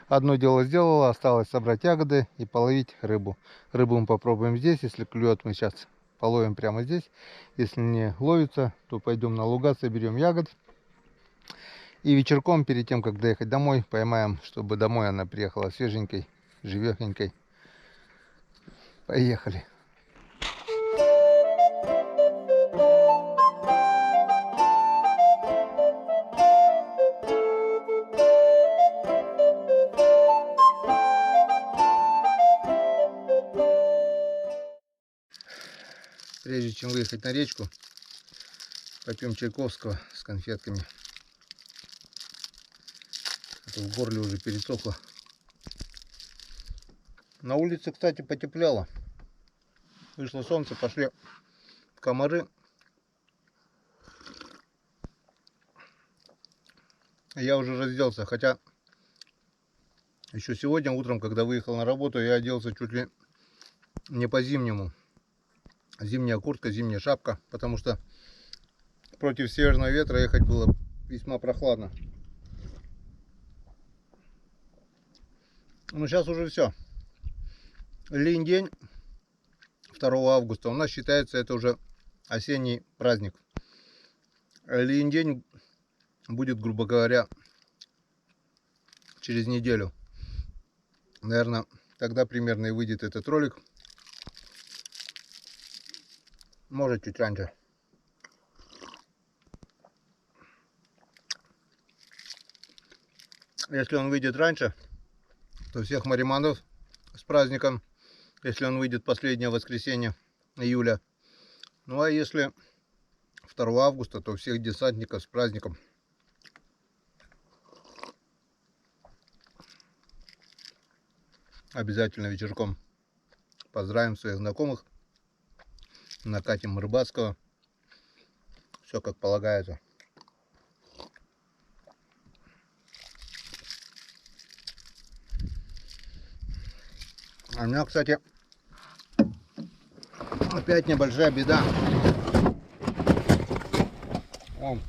Одно дело сделала, осталось собрать ягоды и половить рыбу. Рыбу мы попробуем здесь, если клюет, мы сейчас половим прямо здесь. Если не ловится, то пойдем на луга, соберем ягод. И вечерком, перед тем, как доехать домой, поймаем, чтобы домой она приехала свеженькой, живехенькой. Поехали. Прежде чем выехать на речку, попьем чайковского с конфетками. А то в горле уже пересохло. На улице, кстати, потеплело. Вышло солнце, пошли комары. Я уже разделся, хотя еще сегодня утром, когда выехал на работу, я оделся чуть ли не по-зимнему. Зимняя куртка, зимняя шапка, потому что против северного ветра ехать было весьма прохладно. Ну, сейчас уже все. Линь день 2 августа. У нас считается это уже осенний праздник. Линь день будет, грубо говоря, через неделю. Наверное, тогда примерно и выйдет этот ролик. Может, чуть раньше. Если он выйдет раньше, то всех мариманов с праздником. Если он выйдет последнее воскресенье июля. Ну а если 2 августа, то всех десантников с праздником. Обязательно вечерком поздравим своих знакомых. Накатим рыбацкого. Все как полагается. А у меня, кстати, опять небольшая беда. О.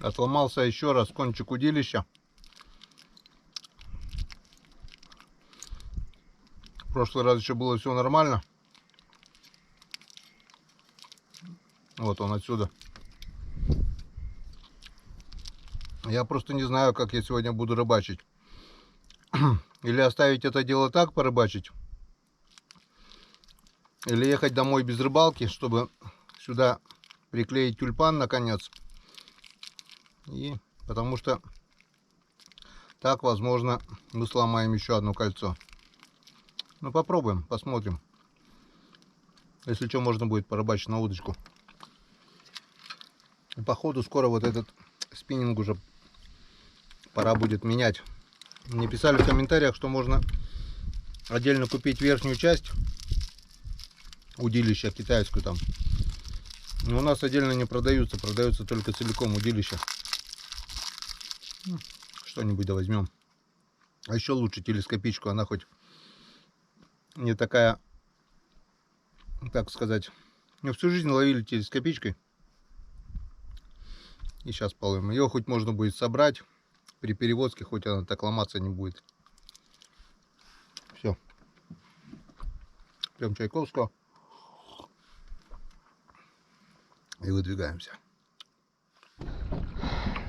Отломался еще раз кончик удилища. В прошлый раз еще было все нормально. Вот он отсюда. Я просто не знаю, как я сегодня буду рыбачить. Или оставить это дело так, порыбачить. Или ехать домой без рыбалки, чтобы сюда приклеить тюльпан наконец. И потому что так, возможно, мы сломаем еще одно кольцо. Ну, попробуем, посмотрим. Если что, можно будет порыбачить на удочку. И походу скоро вот этот спиннинг уже пора будет менять. Мне писали в комментариях, что можно отдельно купить верхнюю часть удилища, китайскую там. Но у нас отдельно не продаются, продаются только целиком удилища. Что-нибудь да возьмем. А еще лучше телескопичку, она хоть не такая, так сказать. Мы всю жизнь ловили телескопичкой. И сейчас половим. Ее хоть можно будет собрать при перевозке, хоть она так ломаться не будет. Все. Пьем чайковского. И выдвигаемся.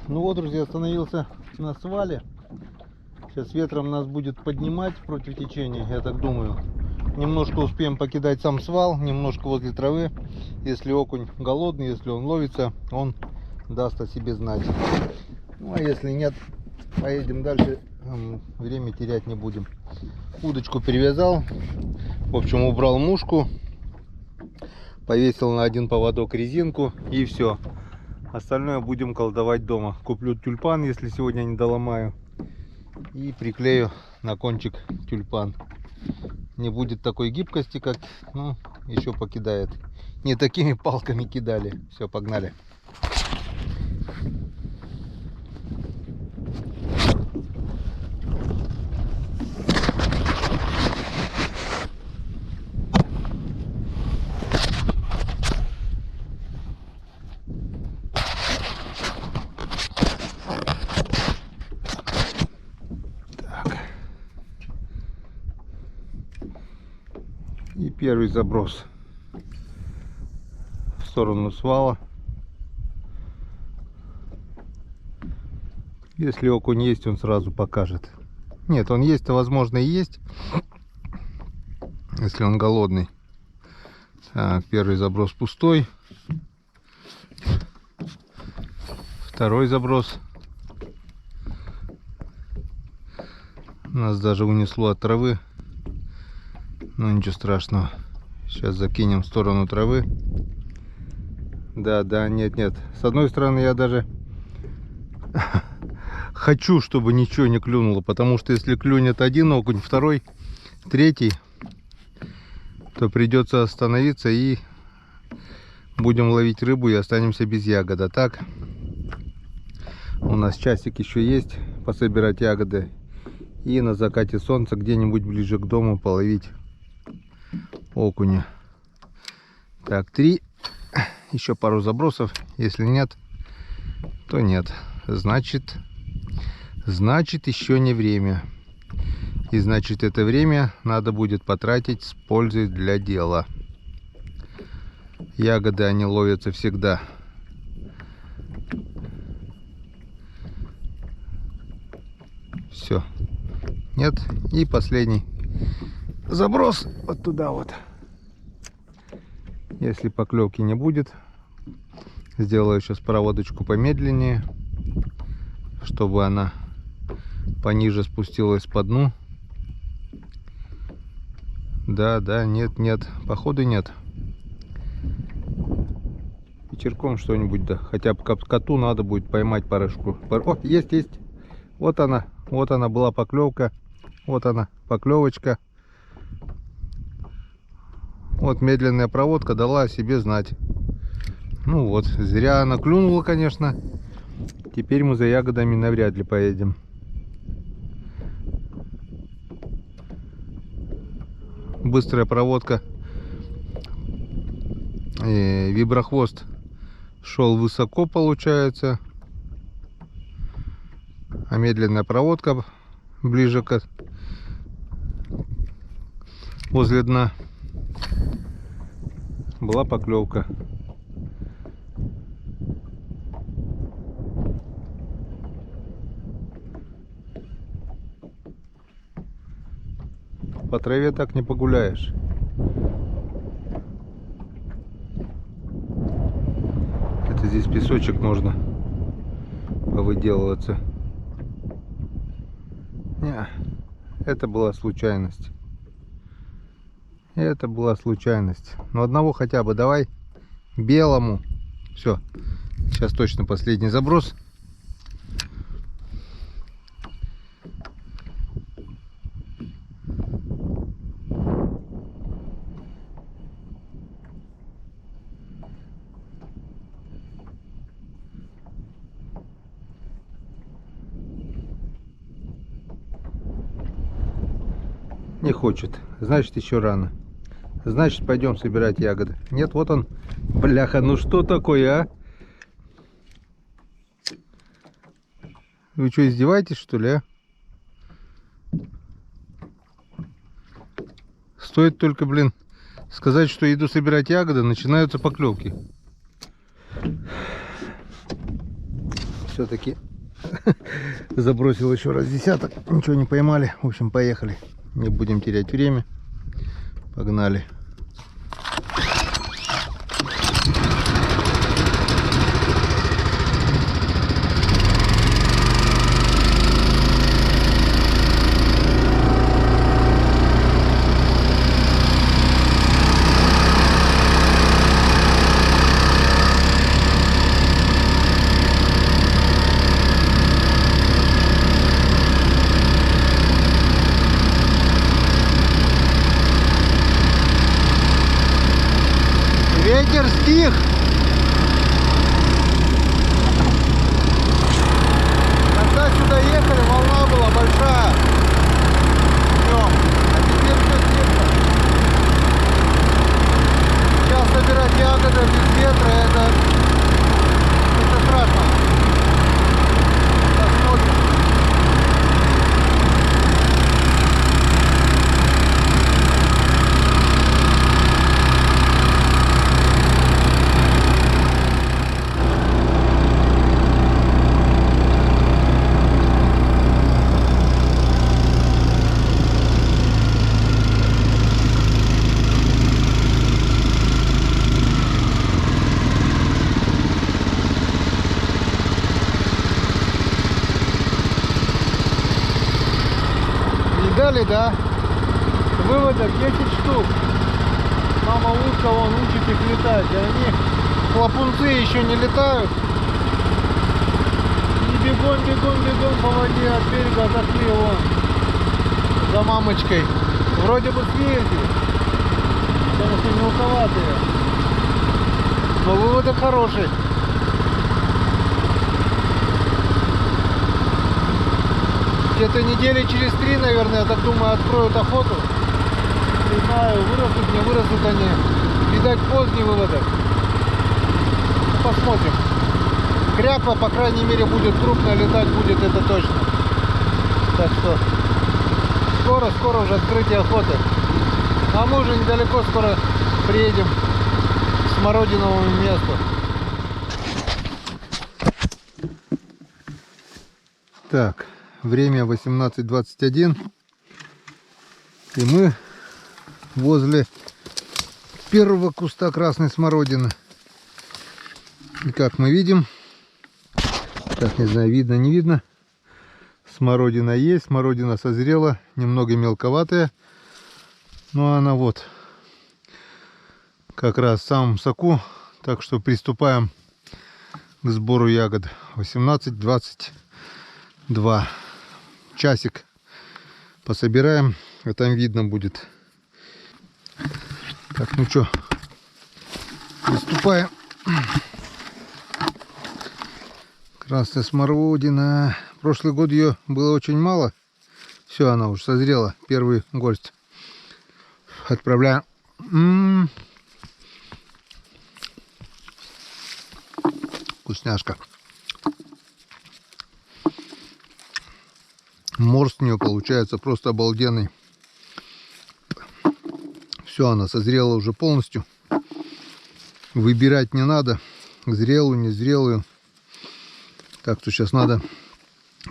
Ну вот, друзья, остановился на свале. Сейчас ветром нас будет поднимать против течения, я так думаю. Немножко успеем покидать сам свал, немножко возле травы. Если окунь голодный, если он ловится, он даст о себе знать. Ну а если нет, поедем дальше, время терять не будем. Удочку перевязал, в общем, убрал мушку, повесил на один поводок резинку и все. Остальное будем колдовать дома. Куплю тюльпан, если сегодня не доломаю, и приклею на кончик тюльпан. Не будет такой гибкости, как, ну, еще покидает. Не такими палками кидали. Все, погнали. И первый заброс в сторону свала. Если окунь есть, он сразу покажет. Нет, он есть-то, возможно, и есть, если он голодный. Так, первый заброс пустой. Второй заброс. Нас даже унесло от травы. Но ничего страшного. Сейчас закинем в сторону травы. Да, нет. С одной стороны, я даже хочу, чтобы ничего не клюнуло. Потому что если клюнет один окунь, второй, третий, то придется остановиться и будем ловить рыбу и останемся без ягод. А так, у нас часик еще есть пособирать ягоды. И на закате солнца где-нибудь ближе к дому половить окуня. Так, 3. Еще пару забросов. Если нет, то нет. Значит еще не время. И значит, это время надо будет потратить с пользой для дела. Ягоды, они ловятся всегда. Все. Нет. И последний заброс вот туда вот. Если поклевки не будет, сделаю сейчас проводочку помедленнее, чтобы она пониже спустилась по дну. Да, нет, походу нет. Вечерком что-нибудь, да. Хотя бы коту надо будет поймать парышку. О, есть. Вот она была поклевка. Вот она, поклевочка. Вот медленная проводка дала о себе знать. Ну вот, зря она клюнула, конечно. Теперь мы за ягодами навряд ли поедем. Быстрая проводка. Виброхвост шел высоко, получается. А медленная проводка ближе к возле дна была поклевка. По траве так не погуляешь. Это здесь песочек, можно повыделываться. Не, это была случайность. Это была случайность. Но одного хотя бы давай. Белому. Все. Сейчас точно последний заброс. Не хочет. Значит, еще рано. Значит, пойдем собирать ягоды. Нет, вот он. Бляха, ну что такое, а? Вы что, издеваетесь, что ли, а? Стоит только, блин, сказать, что иду собирать ягоды, начинаются поклевки. Все-таки забросил еще раз десяток. Ничего не поймали. В общем, поехали. Не будем терять время. Погнали. Видали, да? Выводок 10 штук. Мама утка вон учит их летать. И они, хлопунцы, еще не летают. И бегом, бегом, бегом по воде от берега отошли вон за мамочкой. Вроде бы съездили. Конечно, мелковатые. Но выводок хороший. Где-то недели через 3, наверное, я так думаю, откроют охоту. Не знаю, вырастут, не вырастут они. Видать, поздний выводок. Посмотрим. Кряква, по крайней мере, будет крупно летать, будет это точно. Так что скоро уже открытие охоты. А мы уже недалеко скоро приедем к смородиновому месту. Так, время 18:21. И мы возле первого куста красной смородины. И как мы видим, так, не знаю, видно, не видно, смородина есть, смородина созрела, немного мелковатая, но она вот как раз в самом соку, так что приступаем к сбору ягод. 18:22. Часик пособираем, а там видно будет. Так, ну что, приступаем. Красная смородина. Прошлый год ее было очень мало. Все, она уже созрела. Первый горсть. Отправляем. Вкусняшка. Морс у нее получается просто обалденный. Все, она созрела уже полностью. Выбирать не надо. Зрелую, незрелую. Так что сейчас надо,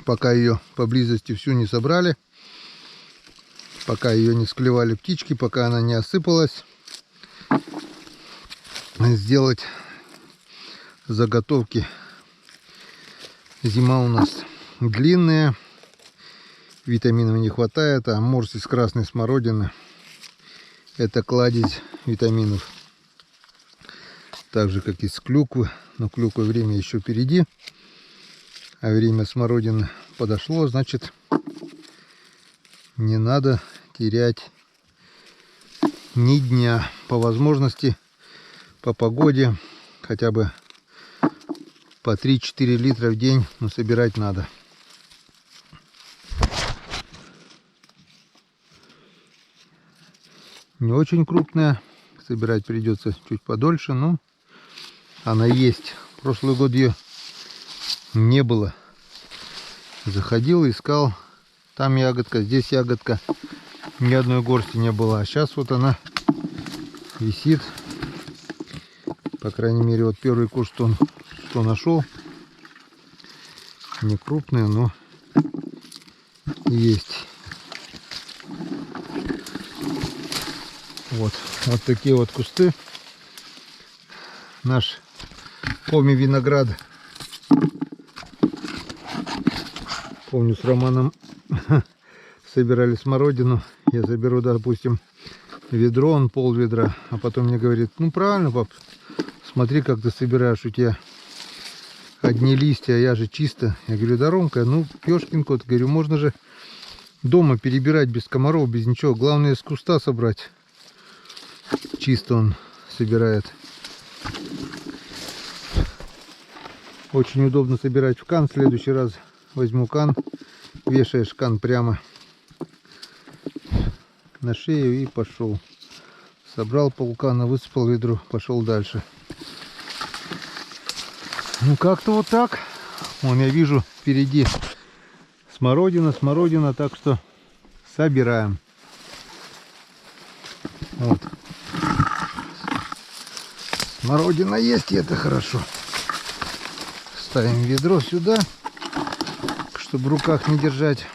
пока ее поблизости всю не собрали, пока ее не склевали птички, пока она не осыпалась, сделать заготовки. Зима у нас длинная, витаминов не хватает, а морс из красной смородины — это кладезь витаминов. Так же, как и с клюквы, но клюквы время еще впереди. А время смородины подошло, значит, не надо терять ни дня. По возможности, по погоде, хотя бы по 3-4 литра в день, но собирать надо. Не очень крупная, собирать придется чуть подольше, но она есть. Прошлый год ее не было. Заходил, искал. Там ягодка, здесь ягодка. Ни одной горсти не было. А сейчас вот она висит. По крайней мере, вот первый куст, что нашел. Не крупный, но есть. Вот такие вот кусты. Наш Поми виноград. Помню, с Романом собирали смородину. Я заберу, допустим, ведро, он пол ведра. А потом мне говорит: ну правильно, пап, смотри, как ты собираешь, у тебя одни листья, а я же чисто. Я говорю: да, Ромка, ну ёшкин кот, говорю, можно же дома перебирать без комаров, без ничего. Главное, с куста собрать. Чисто он собирает. Очень удобно собирать в кан. В следующий раз возьму кан, вешаешь кан прямо на шею и пошел. Собрал полкана, высыпал в ведро, пошел дальше. Ну как-то вот так. Вон я вижу впереди смородина, так что собираем. Вот. Смородина есть, и это хорошо. Ставим ведро сюда, чтобы в руках не держать.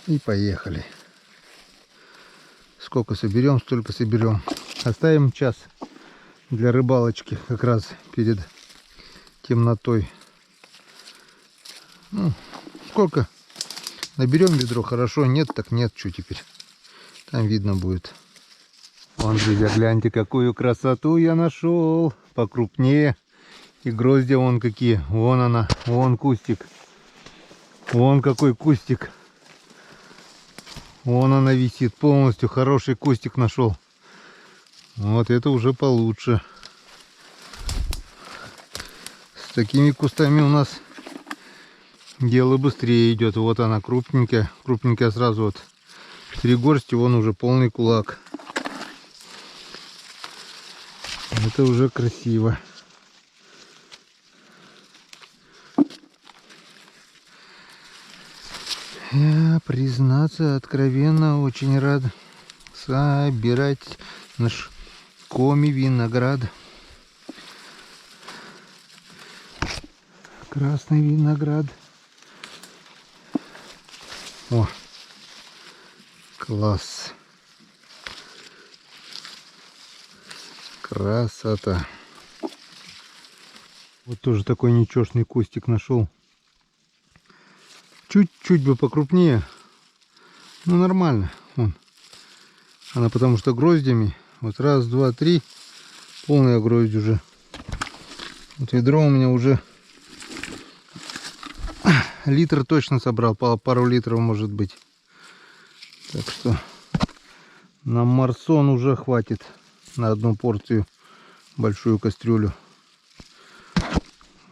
И поехали. Сколько соберем, столько соберем. Оставим час для рыбалочки, как раз перед темнотой. Ну, сколько наберем ведро, хорошо, нет, так нет, что теперь. Там видно будет. Вон, друзья, гляньте, какую красоту я нашел. Покрупнее. И гроздья вон какие. Вон она, вон кустик. Вон какой кустик. Вон она висит полностью. Хороший кустик нашел. Вот это уже получше. С такими кустами у нас дело быстрее идет. Вот она крупненькая. Крупненькая сразу вот 3 горсти, вон уже полный кулак. Это уже красиво. Я, признаться, откровенно очень рад собирать наш коми-виноград. Красный виноград. О, класс. Красота. Вот тоже такой ничешный кустик нашел. Чуть-чуть бы покрупнее. Ну, нормально. Вон. Она потому что гроздями. Вот раз, два, три. Полная гроздь уже. Вот ведро у меня уже литр точно собрал. Пару литров может быть. Так что на марсон уже хватит. На одну порцию. Большую кастрюлю.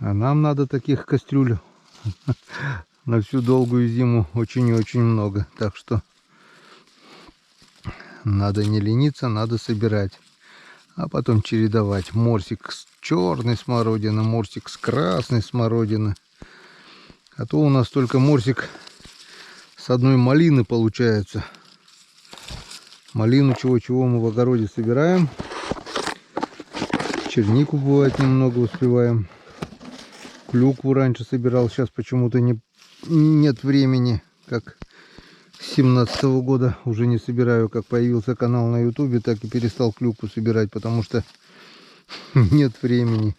А нам надо таких кастрюль на всю долгую зиму очень и очень много. Так что надо не лениться, надо собирать. А потом чередовать. Морсик с черной смородины, морсик с красной смородины. А то у нас только морсик с одной малины получается. Малину чего-чего мы в огороде собираем. Чернику бывает немного успеваем. Клюкву раньше собирал, сейчас почему-то нет времени, как с 17-го года уже не собираю. Как появился канал на ютубе, так и перестал клюкву собирать, потому что нет времени.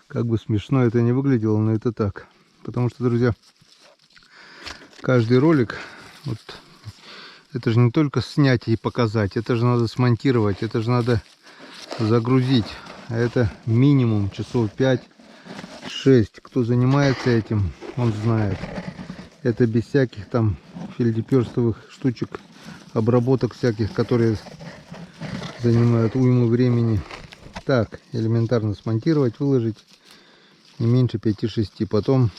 Как бы смешно это не выглядело, но это так. Потому что, друзья, каждый ролик, вот, это же не только снять и показать, это же надо смонтировать, это же надо загрузить. А это минимум часов 5-6. Кто занимается этим, он знает. Это без всяких там фельдеперстовых штучек, обработок всяких, которые занимают уйму времени. Так, элементарно смонтировать, выложить не меньше 5-6. Потом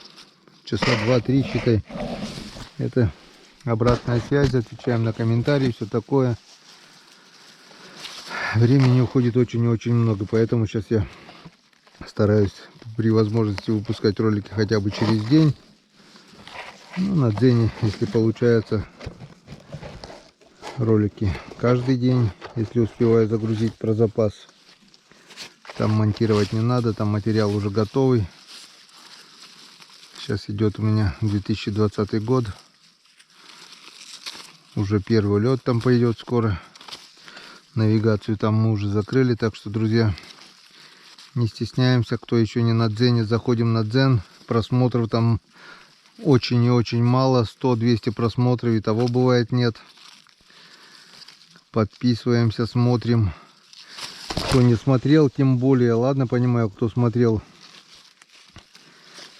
часа 2-3, считай. Это обратная связь, отвечаем на комментарии, все такое. Времени уходит очень и очень много, поэтому сейчас я стараюсь при возможности выпускать ролики хотя бы через день. Ну, на Дзене, если получается, ролики каждый день, если успеваю загрузить про запас. Там монтировать не надо, там материал уже готовый. Сейчас идет у меня 2020 год. Уже первый лед там пойдет скоро. Навигацию там мы уже закрыли, так что, друзья, не стесняемся. Кто еще не на Дзене, заходим на Дзен. Просмотров там очень и очень мало, 100-200 просмотров, и того бывает нет. Подписываемся, смотрим. Кто не смотрел, тем более. Ладно, понимаю, кто смотрел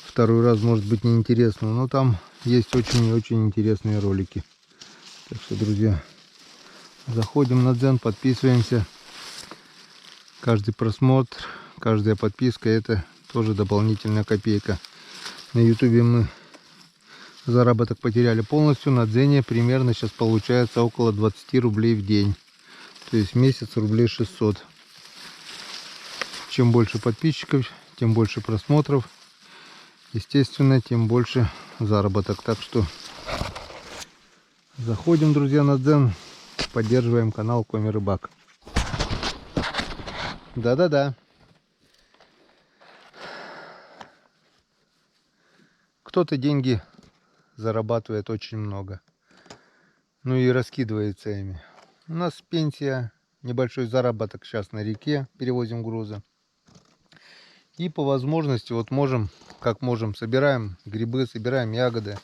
второй раз, может быть неинтересно, но там есть очень и очень интересные ролики. Так что, друзья, заходим на Дзен, подписываемся. Каждый просмотр, каждая подписка — это тоже дополнительная копейка. На ютубе мы заработок потеряли полностью. На Дзене примерно сейчас получается около 20 рублей в день. То есть в месяц рублей 600. Чем больше подписчиков, тем больше просмотров. Естественно, тем больше заработок. Так что заходим, друзья, на Дзен. Поддерживаем канал Коми Рыбак. Да-да-да. Кто-то деньги зарабатывает очень много. Ну и раскидывается ими. У нас пенсия, небольшой заработок сейчас на реке. Перевозим грузы. И по возможности вот можем как можем, собираем грибы, собираем ягоды,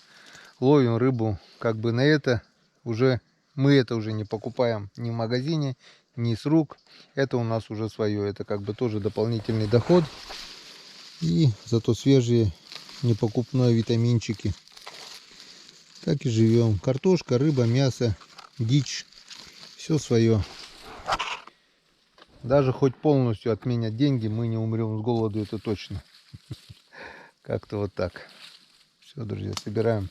ловим рыбу. Как бы на это уже мы это уже не покупаем ни в магазине, ни с рук. Это у нас уже свое. Это как бы тоже дополнительный доход. И зато свежие, непокупные витаминчики. Так и живем. Картошка, рыба, мясо, дичь. Все свое. Даже хоть полностью отменят деньги, мы не умрем с голоду, это точно. Как-то вот так. Все, друзья, собираем.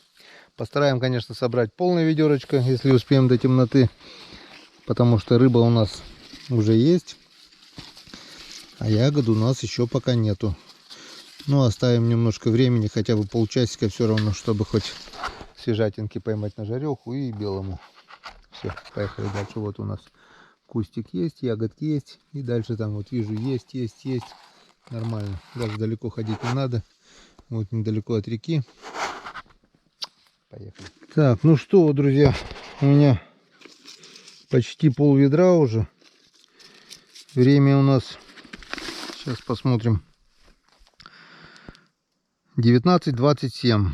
Постараем, конечно, собрать полное ведерочко, если успеем до темноты. Потому что рыба у нас уже есть. А ягод у нас еще пока нету. Ну, оставим немножко времени, хотя бы полчасика все равно, чтобы хоть свежатинки поймать на жареху и белому. Все, поехали дальше. Вот у нас кустик есть, ягодки есть. И дальше там вот вижу есть. Нормально. Даже далеко ходить не надо. Вот недалеко от реки. Поехали. Так, ну что, друзья, у меня почти пол ведра уже. Время у нас, сейчас посмотрим, 19:27.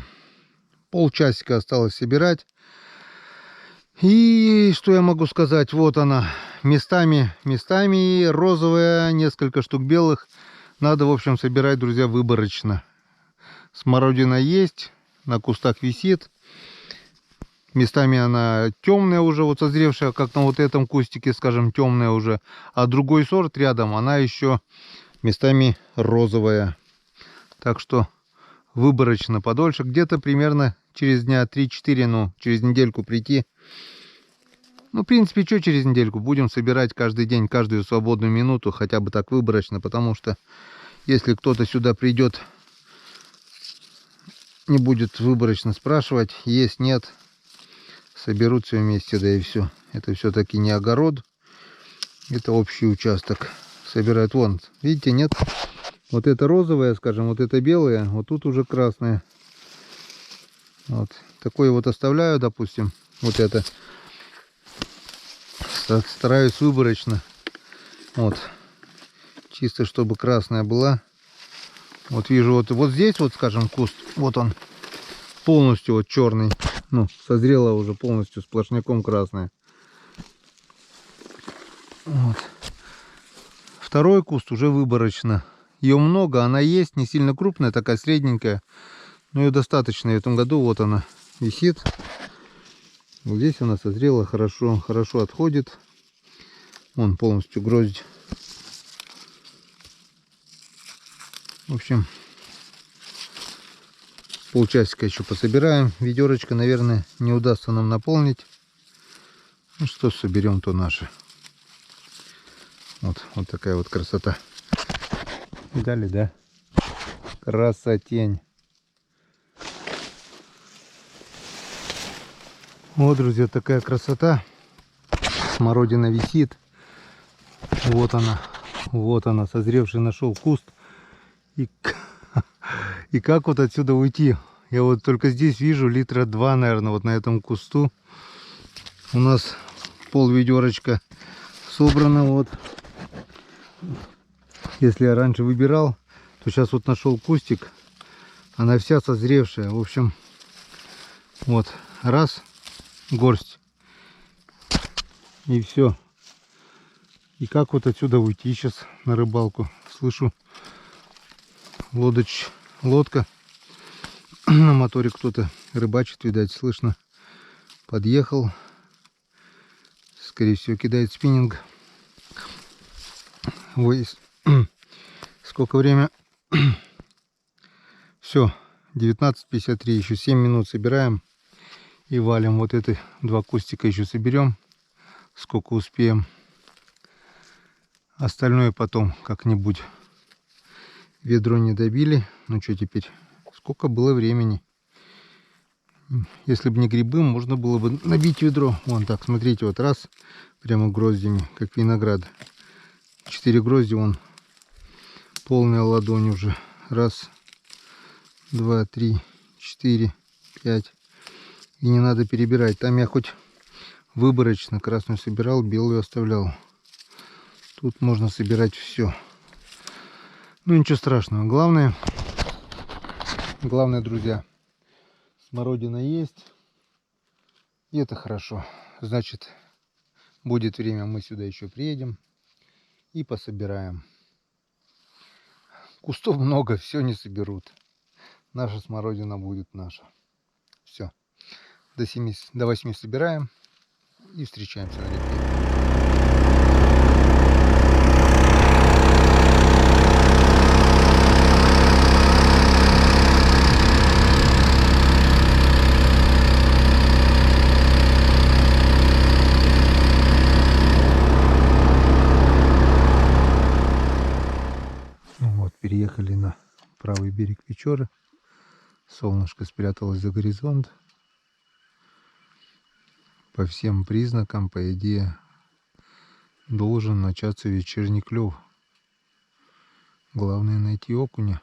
Полчасика осталось собирать. И что я могу сказать? Вот она. Местами розовая, несколько штук белых. Надо, в общем, собирать, друзья, выборочно. Смородина есть, на кустах висит. Местами она темная уже, вот созревшая, как на вот этом кустике, скажем, темная уже. А другой сорт рядом, она еще местами розовая. Так что выборочно подольше. Где-то примерно через дня 3-4, ну, через недельку прийти. Ну, в принципе, что через недельку? Будем собирать каждый день, каждую свободную минуту, хотя бы так выборочно, потому что если кто-то сюда придет, не будет выборочно спрашивать, есть, нет, соберут все вместе, да и все. Это все-таки не огород, это общий участок. Собирают, вон, видите, нет? Вот это розовое, скажем, вот это белое, вот тут уже красное. Вот. Такое вот оставляю, допустим, вот это. Стараюсь выборочно. Вот. Чисто, чтобы красная была. Вот вижу, вот здесь, вот, скажем, куст. Вот он. Полностью вот черный. Ну, созрела уже полностью сплошняком красная. Вот. Второй куст уже выборочно. Ее много, она есть, не сильно крупная, такая средненькая. Но ее достаточно. В этом году вот она висит. Вот здесь она созрела хорошо, хорошо отходит. Вон полностью гроздь. В общем, полчасика еще пособираем. Ведерочко, наверное, не удастся нам наполнить. Ну что соберем, то наше. Вот такая вот красота. Видали, да? Красотень. Вот, друзья, такая красота. Смородина висит. Вот она, созревший нашел куст. И как вот отсюда уйти? Я вот только здесь вижу литра 2, наверное, вот на этом кусту. У нас пол ведерочка собрано. Вот. Если я раньше выбирал, то сейчас вот нашел кустик. Она вся созревшая. В общем, вот, раз, горсть. И все. И как вот отсюда уйти сейчас на рыбалку? Слышу, лодка на моторе, кто-то рыбачит, видать, слышно. Подъехал. Скорее всего, кидает спиннинг. Ой, сколько время? Все, 19:53, еще 7 минут собираем и валим. Вот эти 2 кустика еще соберем, сколько успеем. Остальное потом как-нибудь. Ведро не добили. Ну что теперь? Сколько было времени? Если бы не грибы, можно было бы набить ведро. Вон так, смотрите, вот раз, прямо гроздями, как виноград. 4 грозди, вон, полная ладонь уже. Раз, 2, 3, 4, 5. И не надо перебирать. Там я хоть выборочно красную собирал, белую оставлял. Тут можно собирать все. Ну ничего страшного. Главное Главное, друзья, смородина есть. И это хорошо. Значит, будет время, мы сюда еще приедем и пособираем. Кустов много, все не соберут. Наша смородина будет наша. Все. До 8 собираем и встречаемся на реке. Переехали на правый берег Печоры. Солнышко спряталось за горизонт. По всем признакам, по идее, должен начаться вечерний клев. Главное найти окуня.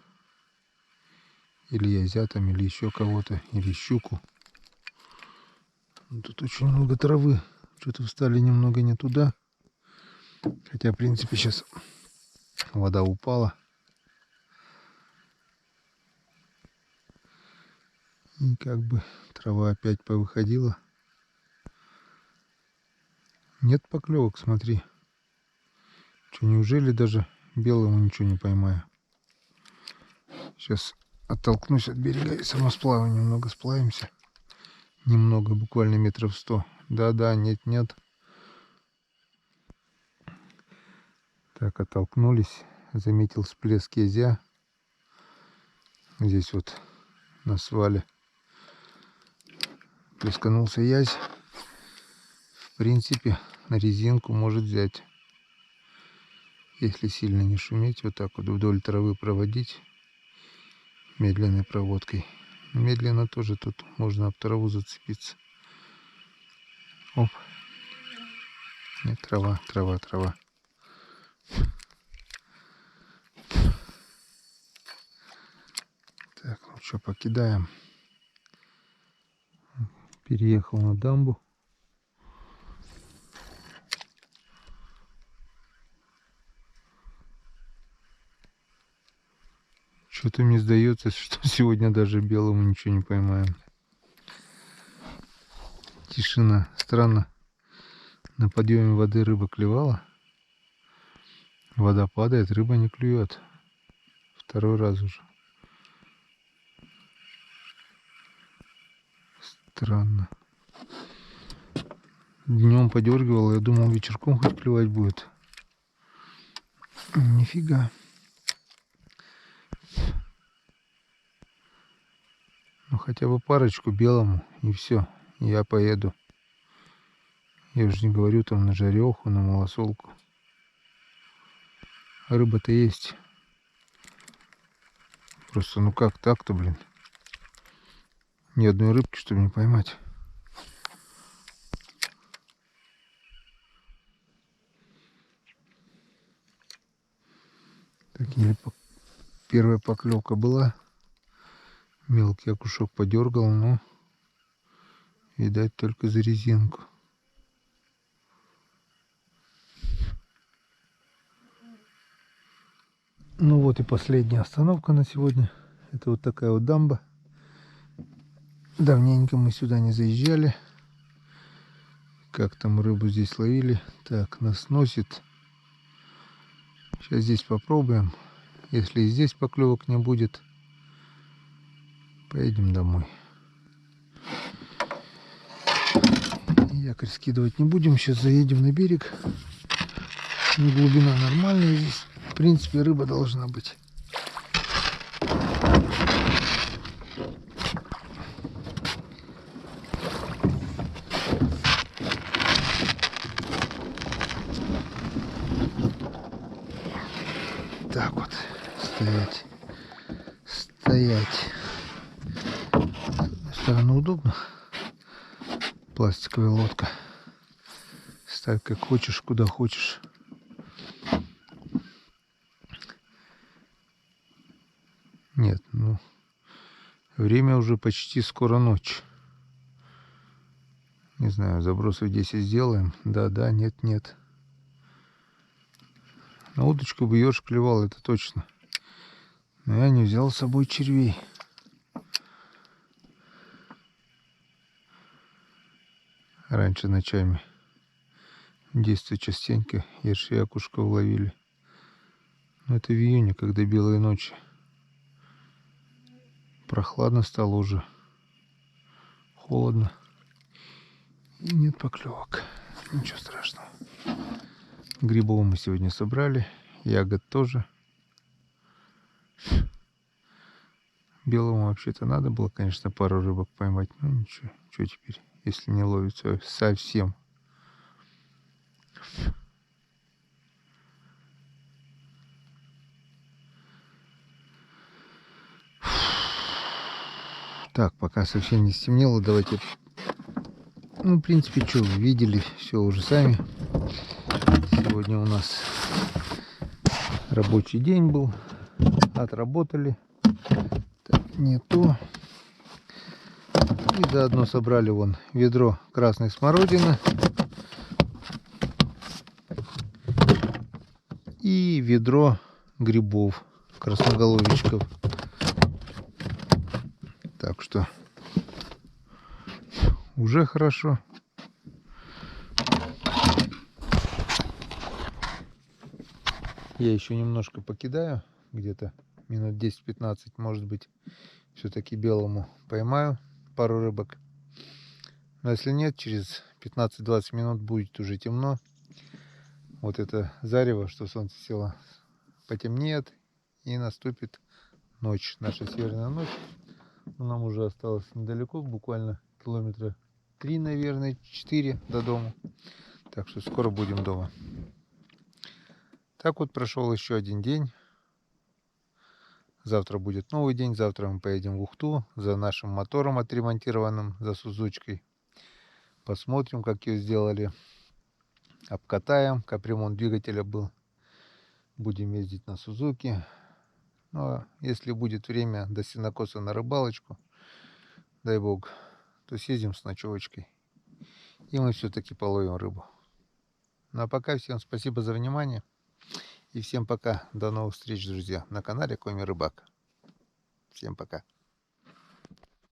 Или язятам, или еще кого-то, или щуку. Тут очень много травы. Что-то встали немного не туда. Хотя, в принципе, сейчас вода упала. И как бы трава опять повыходила. Нет поклевок, смотри. Что, неужели даже белого ничего не поймаю? Сейчас оттолкнусь от берега и самосплавом немного сплавимся. Немного, буквально метров 100. Да-да, нет-нет. Так, оттолкнулись. Заметил всплеск язя. Здесь вот на свале плесканулся язь. В принципе, на резинку может взять. Если сильно не шуметь, вот так вот вдоль травы проводить медленной проводкой. Медленно тоже тут можно об траву зацепиться. Оп. Нет, трава. Так, ну что, покидаем. Переехал на дамбу. Что-то мне сдается, что сегодня даже белому ничего не поймаем. Тишина. Странно. На подъеме воды рыба клевала. Вода падает, рыба не клюет. Второй раз уже. Странно. Днем подергивал, я думал, вечерком хоть клевать будет. Нифига. Ну хотя бы парочку белому и все. Я поеду. Я уже не говорю там на жареху, на малосолку. Рыба-то есть. Просто ну как так-то, блин. Ни одной рыбки, чтобы не поймать. Так, первая поклевка была. Мелкий окушок подергал, но, видать, только за резинку. Ну вот и последняя остановка на сегодня. Это вот такая вот дамба. Давненько мы сюда не заезжали. Как там рыбу здесь ловили. Так, нас носит. Сейчас здесь попробуем. Если и здесь поклевок не будет, поедем домой. Якорь скидывать не будем. Сейчас заедем на берег. Глубина нормальная здесь. В принципе, рыба должна быть. Так вот. Стоять. Стоять. С одной стороны удобно. Пластиковая лодка. Ставь как хочешь, куда хочешь. Нет, ну, время уже почти скоро ночь. Не знаю, забросов 10 сделаем. Да, нет. На удочку бы еж клевал, это точно. Но я не взял с собой червей. Раньше ночами в детстве частенько ерши и окушков ловили. Но это в июне, когда белые ночи. Прохладно стало уже. Холодно. И нет поклевок. Ничего страшного. Грибов мы сегодня собрали. Ягод тоже. Белому вообще-то надо было, конечно, пару рыбок поймать. Но ничего. Что теперь, если не ловится совсем. Так, пока совсем не стемнело, давайте... Ну, в принципе, что, вы видели все уже сами. Сегодня у нас рабочий день был. Отработали. Так, не то. И заодно собрали вон ведро красной смородины. И ведро грибов, красноголовичков. Так что уже хорошо. Я еще немножко покидаю, где-то минут 10-15, может быть, все-таки белому поймаю пару рыбок. Но если нет, через 15-20 минут будет уже темно. Вот это зарево, что солнце село, потемнеет и наступит ночь, наша северная ночь. Но нам уже осталось недалеко, буквально километра 3, наверное, 4 до дома. Так что скоро будем дома. Так вот прошел еще один день. Завтра будет новый день. Завтра мы поедем в Ухту за нашим мотором отремонтированным, за Сузучкой. Посмотрим, как ее сделали. Обкатаем. Капремонт двигателя был. Будем ездить на Сузуки. Ну, а если будет время до сенокоса на рыбалочку, дай бог, то съездим с ночевочкой. И мы все-таки половим рыбу. Ну а пока всем спасибо за внимание. И всем пока. До новых встреч, друзья, на канале Коми Рыбак. Всем пока.